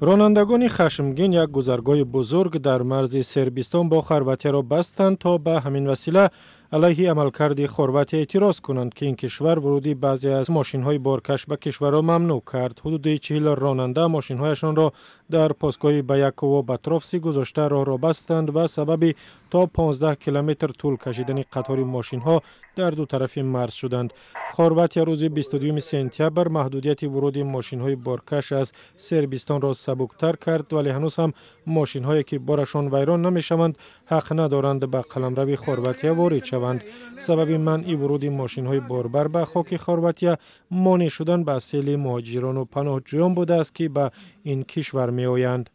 رانندگان خشمگین یک گذرگاه بزرگ در مرز سربستان با خرواتیا را بستند تا به همین وسیله علیه عملکرد خرواتیا اعتراض کنند که این کشور ورودی بعضی از ماشین‌های بارکش به کشور را ممنوع کرد. حدود 40 راننده ماشین‌هایشان را در پاسگاه بیاکو و باتروفسی گذاشته راه را بستند و سبب تا 15 کیلومتر طول کشیدن قطار ماشین‌ها در دو طرف مرز شدند. خرواتیا روز 22 سپتامبر محدودیت ورود ماشین‌های بارکش از سربستان را سبکتر کرد، ولی هنوز هم ماشین‌هایی که بارشان ویران نمی‌شوند حق ندارند به قلمرو خرواتیا وارد شوند. سبب منع ورود ماشین‌های باربر به خاک خرواتیا مانع شدن به سیل مهاجران و پناهجویان بوده است که به این کشور می‌آیند.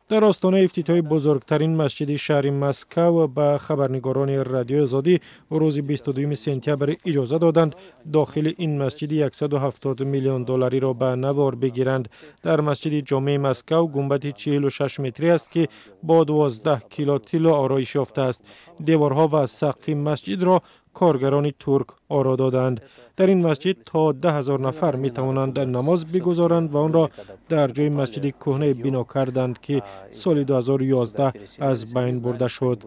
در آستانه افتتاح بزرگترین مسجد شهر مسکو به خبرنگاران رادیو آزادی روز 22 سپتامبر اجازه دادند داخل این مسجد 170 میلیون دلاری را به نوار بگیرند. در مسجد جامع مسکو گنبد 46 متری است که با 12 کیلو طلا آرایش یافته است. دیوارها و سقف مسجد را کارگران ترک آرا دادند. در این مسجد تا 10,000 نفر می توانند نماز بگذارند و آن را در جای مسجد کهنه بنا کردند که سال 2011 از بین برده شد.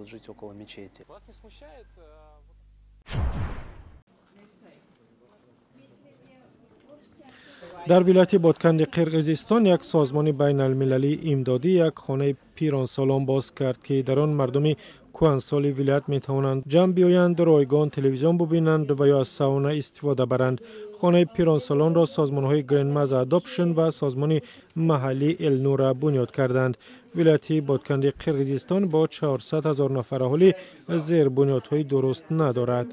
در ولایت بادکند قرقیزستان یک سازمان بین المللی امدادی یک خانه پیرانسالان باز کرد که در آن مردم کهنسال ولایت می توانند جمع بیایند، رایگان تلویزیون ببینند و یا از ساونا استفاده برند. خانه پیرانسالان را سازمان‌های گرینمز اداپشن و سازمان محلی النورا بنیاد کردند. ولایت بادکند قرقیزستان با 400,000 نفر اهالی زیر بنیادهای درست ندارد.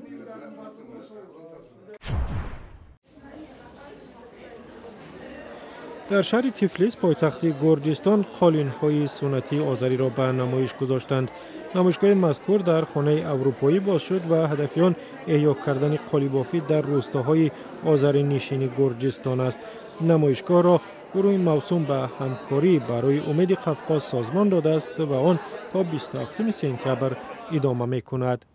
در شهر تیفلیس پایتخت گرجستان قالین‌های سنتی آذری را به نمایش گذاشتند. نمایشگاه مذکور در خانه اروپایی باز شد و هدف آن احیا کردن قالی‌بافی در روستاهای آذری نشین گرجستان است. نمایشگاه را گروه موسوم به همکاری برای امید قفقاز سازمان داده است و آن تا 27 سپتامبر ادامه می‌کند.